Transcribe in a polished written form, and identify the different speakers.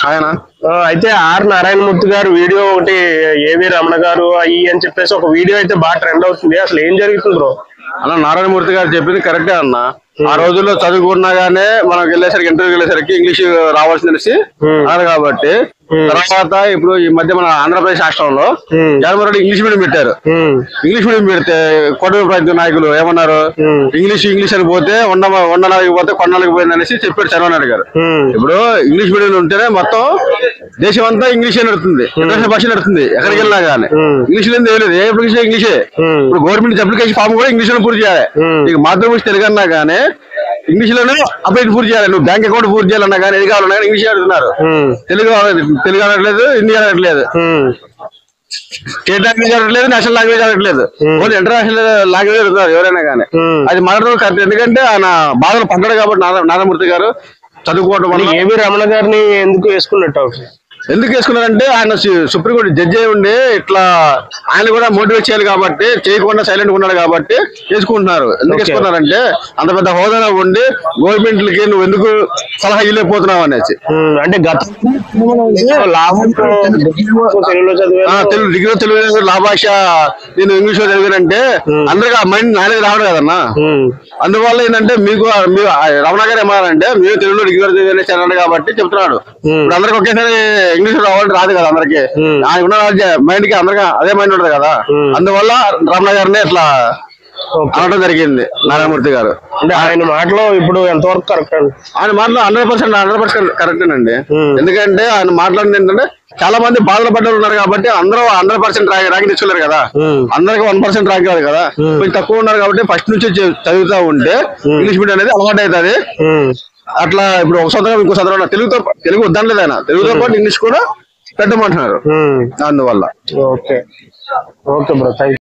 Speaker 1: ఆయన
Speaker 2: అయితే ఆర్ నారాయణమూర్తి గారు వీడియో ఒకటి ఏవి రమణ గారు అయ్యి అని చెప్పేసి ఒక వీడియో అయితే బాగా ట్రెండ్ అవుతుంది. అసలు ఏం జరుగుతుంది బ్రో?
Speaker 1: అన్న నారాయణమూర్తి గారు చెప్పింది కరెక్టే అన్న. ఆ రోజుల్లో చదువుకున్నాగానే మనకు వెళ్ళేసరికి ఇంటర్వ్యూ వెళ్ళేసరికి ఇంగ్లీష్ రావాల్సింది అన్నారు కాబట్టి తర్వాత ఇప్పుడు ఈ మధ్య మన ఆంధ్రప్రదేశ్ రాష్ట్రంలో జగన్మోహన్ రెడ్డి ఇంగ్లీష్ మీడియం పెట్టారు. ఇంగ్లీష్ మీడియం పెడితే కొడుకు ప్రతి నాయకులు ఏమన్నారు, ఇంగ్లీష్ అని పోతే ఉండనాలకి పోతే కొన్నాళ్ళకి పోయింది అనేసి చెప్పారు చంద్రబాబు నాయుడు గారు. ఇప్పుడు ఇంగ్లీష్ మీడియం ఉంటేనే మొత్తం దేశం అంతా ఇంగ్లీషే నడుతుంది, ఇంటర్నేషనల్ భాష నడుతుంది. ఎక్కడికి వెళ్ళినా కానీ ఇంగ్లీష్ లేదు, ఏం లేదు, ఏ అప్లికేషన్ ఇంగ్లీషే. ఇప్పుడు గవర్నమెంట్ అప్లికేషన్ ఫామ్ కూడా ఇంగ్లీష్ లో పూర్తి చేయాలి. ఇక మాతృభాష తెలుగు అన్నా కానీ ఇంగ్లీష్ లోనే అప్డేట్ పూర్తి చేయాలి. నువ్వు బ్యాంక్ అకౌంట్ పూర్తి చేయాలన్నా కానీ ఏది కావాలన్నా కానీ ఇంగ్లీష్ అడుగుతున్నారు. తెలుగు అనట్లేదు, హిందీ అనట్లేదు, స్టేట్ లాంగ్వేజ్ అనట్లేదు, నేషనల్ లాంగ్వేజ్ అనట్లేదు, ఓన్లీ ఇంటర్నేషనల్ లాంగ్వేజ్ అడుగుతున్నారు ఎవరైనా కానీ. అది మాట్లాడడం కరెక్ట్. ఎందుకంటే ఆయన బాధలు పడ్డాడు కాబట్టి నారాయణమూర్తి గారు చదువుకోవడం వల్ల.
Speaker 2: ఏవి రమణ గారిని ఎందుకు వేసుకున్నట్టు?
Speaker 1: ఎందుకు వేసుకున్నారంటే ఆయన సుప్రీంకోర్టు జడ్జి అయి ఉండి ఇట్లా ఆయన కూడా మోటివేట్ చేయాలి కాబట్టి చేయకుండా సైలెంట్ ఉన్నాడు కాబట్టి వేసుకుంటున్నారు. ఎందుకు వేసుకున్నారంటే అంత పెద్ద హోదాలో ఉండి గవర్నమెంట్లకి నువ్వు ఎందుకు సలహా ఇవ్వలేకపోతున్నావు అనేసి.
Speaker 2: అంటే
Speaker 1: డిగ్రీలో తెలుగు లాభాష నేను ఇంగ్లీష్ లో చదివానంటే అందరికి ఆ మైండ్ నాలెడ్జ్ రావడం కదన్నా. అందువల్ల ఏంటంటే మీకు రమణ గారు ఏమన్నారంటే మీరు తెలుగులో డిగ్రీలో చదివాను కాబట్టి చెప్తున్నాడు. ఇప్పుడు అందరికి ఒకేసారి ఇంగ్లీష్ రావాలంటే రాదు కదా అందరికి. ఆయన ఉన్న మైండ్ కి అందరికి అదే మైండ్ ఉంటుంది కదా. అందువల్ల రమణ గారిని ఇట్లా అనడం జరిగింది నారాయణమూర్తి గారు.
Speaker 2: అంటే ఆయన మాటలో ఇప్పుడు ఎంతవరకు కరెక్ట్ అండి?
Speaker 1: ఆయన మాటలో 100% కరెక్టేనండి. ఎందుకంటే ఆయన మాట్లాడింది ఏంటంటే చాలా మంది బాధలు పడ్డలు ఉన్నారు కాబట్టి అందరూ 100% ర్యాంక్ తెచ్చుకోలేరు కదా. అందరికి 1% ర్యాంక్ కాదు కదా, కొంచెం తక్కువ ఉన్నారు కాబట్టి ఫస్ట్ నుంచి చదువుతా ఉంటే ఇంగ్లీష్ మీడియం అనేది అలవాటు అవుతుంది. అట్లా ఇప్పుడు ఒక సంవత్సరం ఇంకో సంవత్సరం తెలుగు వద్దనలేదు ఆయన, తెలుగుతో పాటు ఇంగ్లీష్ కూడా పెట్టమంటున్నారు. అందువల్ల
Speaker 2: ఓకే బ్రో, థ్యాంక్ యూ.